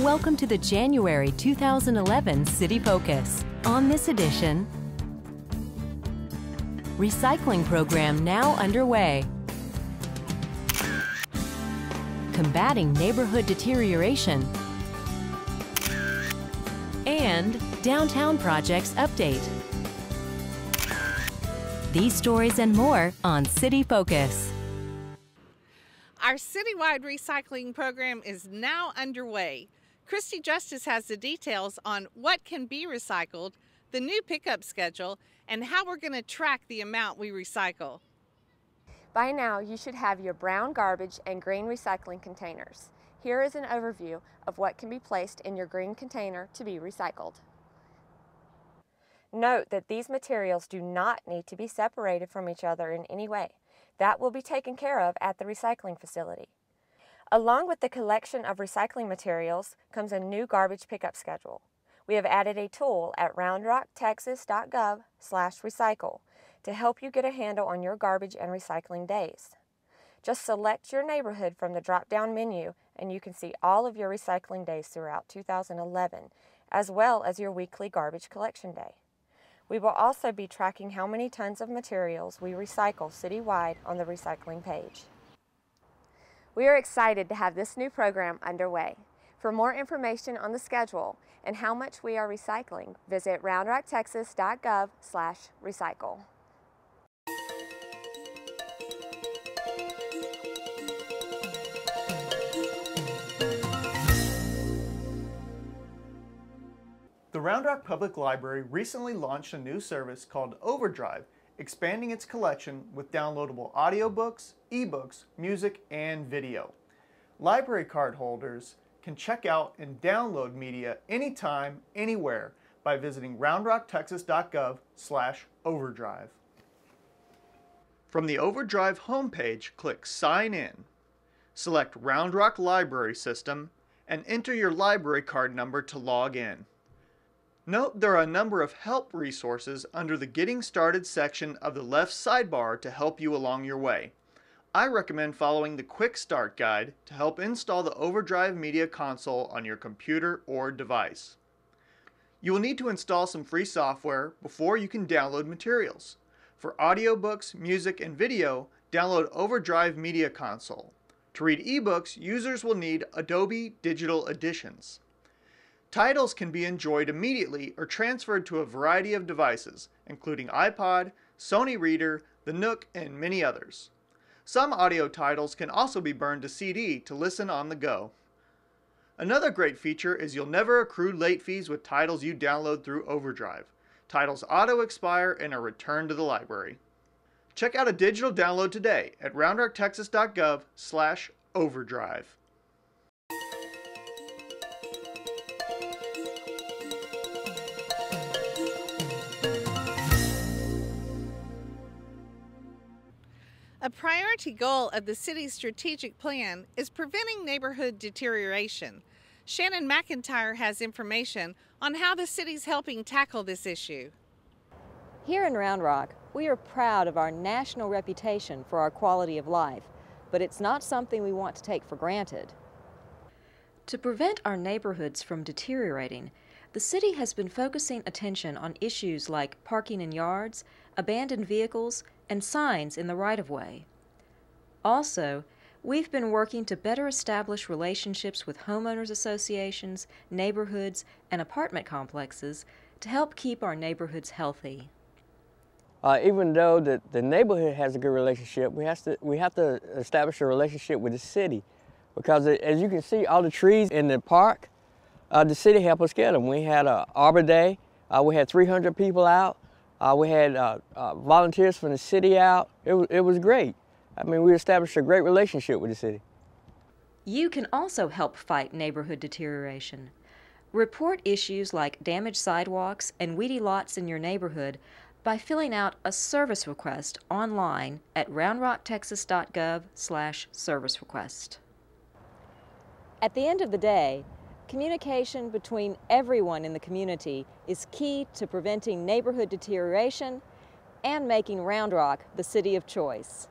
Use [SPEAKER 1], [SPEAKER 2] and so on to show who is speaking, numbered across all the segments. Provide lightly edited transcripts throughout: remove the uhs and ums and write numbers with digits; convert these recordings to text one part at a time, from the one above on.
[SPEAKER 1] Welcome to the January 2011 City Focus. On this edition, recycling program now underway. Combating neighborhood deterioration. And downtown projects update. These stories and more on City Focus.
[SPEAKER 2] Our citywide recycling program is now underway. Christy Justice has the details on what can be recycled, the new pickup schedule, and how we're going to track the amount we recycle.
[SPEAKER 3] By now, you should have your brown garbage and green recycling containers. Here is an overview of what can be placed in your green container to be recycled. Note that these materials do not need to be separated from each other in any way. That will be taken care of at the recycling facility. Along with the collection of recycling materials comes a new garbage pickup schedule. We have added a tool at roundrocktexas.gov/recycle to help you get a handle on your garbage and recycling days. Just select your neighborhood from the drop-down menu and you can see all of your recycling days throughout 2011, as well as your weekly garbage collection day. We will also be tracking how many tons of materials we recycle citywide on the recycling page. We are excited to have this new program underway. For more information on the schedule and how much we are recycling, visit roundrocktexas.gov/recycle.
[SPEAKER 4] The Round Rock Public Library recently launched a new service called OverDrive, expanding its collection with downloadable audiobooks, ebooks, music, and video. Library card holders can check out and download media anytime, anywhere by visiting roundrocktexas.gov/overdrive. From the OverDrive homepage, click Sign In. Select Round Rock Library System and enter your library card number to log in. Note there are a number of help resources under the Getting Started section of the left sidebar to help you along your way. I recommend following the Quick Start Guide to help install the OverDrive Media Console on your computer or device. You will need to install some free software before you can download materials. For audiobooks, music, and video, download OverDrive Media Console. To read ebooks, users will need Adobe Digital Editions. Titles can be enjoyed immediately or transferred to a variety of devices, including iPod, Sony Reader, the Nook, and many others. Some audio titles can also be burned to CD to listen on the go. Another great feature is you'll never accrue late fees with titles you download through OverDrive. Titles auto-expire and are returned to the library. Check out a digital download today at roundrocktexas.gov/overdrive.
[SPEAKER 2] A priority goal of the city's strategic plan is preventing neighborhood deterioration. Shannon McIntyre has information on how the city's helping tackle this issue.
[SPEAKER 5] Here in Round Rock, we are proud of our national reputation for our quality of life, but it's not something we want to take for granted. To prevent our neighborhoods from deteriorating, the city has been focusing attention on issues like parking in yards, abandoned vehicles, and signs in the right-of-way. Also, we've been working to better establish relationships with homeowners associations, neighborhoods, and apartment complexes to help keep our neighborhoods healthy.
[SPEAKER 6] Even though the neighborhood has a good relationship, we have to establish a relationship with the city, because as you can see, all the trees in the park, the city helped us get them. We had an Arbor Day. We had 300 people out. We had volunteers from the city out. It was great. I mean, we established a great relationship with the city.
[SPEAKER 5] You can also help fight neighborhood deterioration. Report issues like damaged sidewalks and weedy lots in your neighborhood by filling out a service request online at roundrocktexas.gov/service request. At the end of the day, communication between everyone in the community is key to preventing neighborhood deterioration and making Round Rock the city of choice.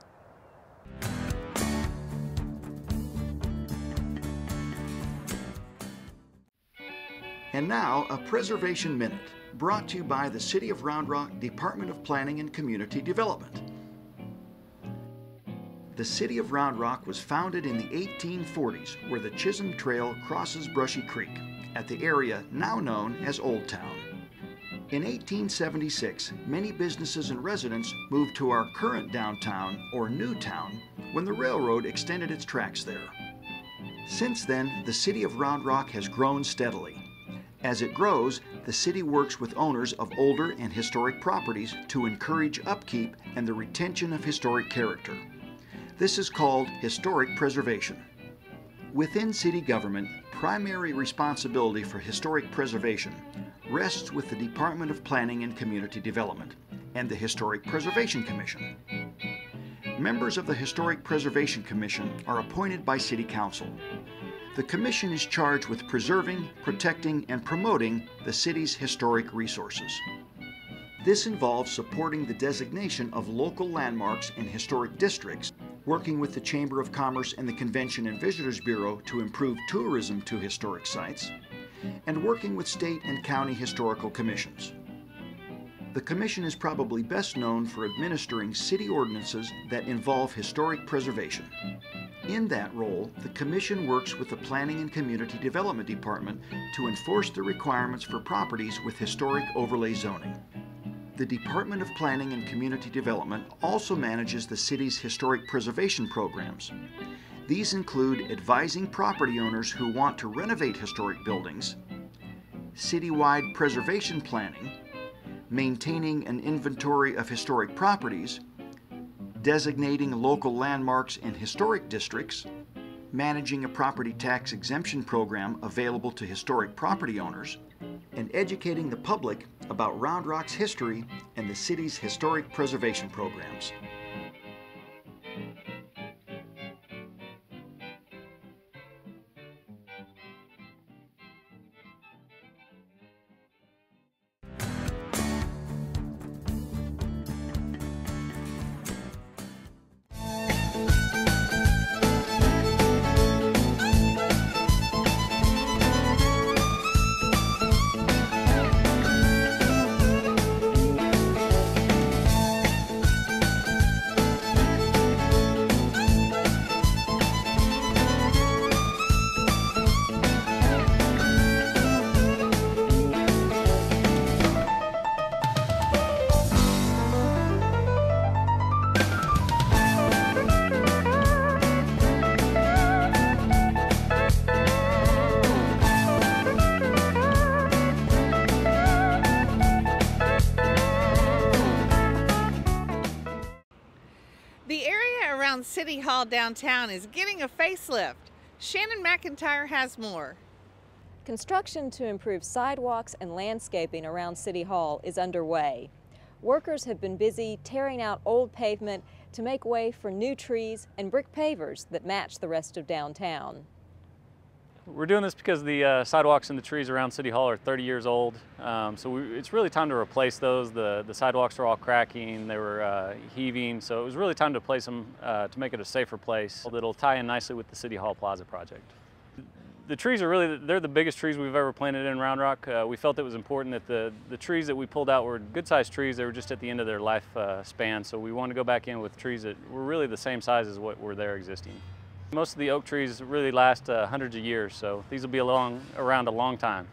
[SPEAKER 7] And now, a Preservation Minute, brought to you by the City of Round Rock Department of Planning and Community Development. The City of Round Rock was founded in the 1840s, where the Chisholm Trail crosses Brushy Creek, at the area now known as Old Town. In 1876, many businesses and residents moved to our current downtown, or New Town, when the railroad extended its tracks there. Since then, the City of Round Rock has grown steadily. As it grows, the city works with owners of older and historic properties to encourage upkeep and the retention of historic character. This is called historic preservation. Within city government, primary responsibility for historic preservation rests with the Department of Planning and Community Development and the Historic Preservation Commission. Members of the Historic Preservation Commission are appointed by City Council. The Commission is charged with preserving, protecting, and promoting the city's historic resources. This involves supporting the designation of local landmarks in historic districts, working with the Chamber of Commerce and the Convention and Visitors Bureau to improve tourism to historic sites, and working with state and county historical commissions. The Commission is probably best known for administering city ordinances that involve historic preservation. In that role, the Commission works with the Planning and Community Development Department to enforce the requirements for properties with historic overlay zoning. The Department of Planning and Community Development also manages the city's historic preservation programs. These include advising property owners who want to renovate historic buildings, citywide preservation planning, maintaining an inventory of historic properties, designating local landmarks in historic districts, managing a property tax exemption program available to historic property owners, and educating the public about Round Rock's history and the city's historic preservation programs.
[SPEAKER 2] The area around City Hall downtown is getting a facelift. Shannon McIntyre has more.
[SPEAKER 5] Construction to improve sidewalks and landscaping around City Hall is underway. Workers have been busy tearing out old pavement to make way for new trees and brick pavers that match the rest of downtown.
[SPEAKER 8] We're doing this because the sidewalks and the trees around City Hall are 30 years old, it's really time to replace those. The sidewalks are all cracking, they were heaving, so it was really time to replace them to make it a safer place that'll tie in nicely with the City Hall Plaza project. The trees are they're the biggest trees we've ever planted in Round Rock. We felt it was important that the trees that we pulled out were good-sized trees. They were just at the end of their life span, so we wanted to go back in with trees that were really the same size as what were there existing. Most of the oak trees really last hundreds of years, so these will be around a long time.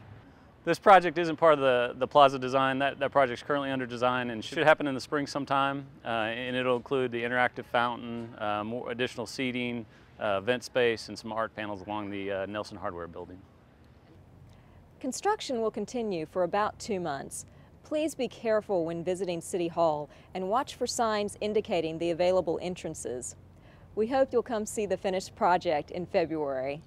[SPEAKER 8] This project isn't part of the plaza design. That project's currently under design and should happen in the spring sometime, and it'll include the interactive fountain, more additional seating, vent space, and some art panels along the Nelson Hardware building.
[SPEAKER 5] Construction will continue for about 2 months. Please be careful when visiting City Hall and watch for signs indicating the available entrances. We hope you'll come see the finished project in February.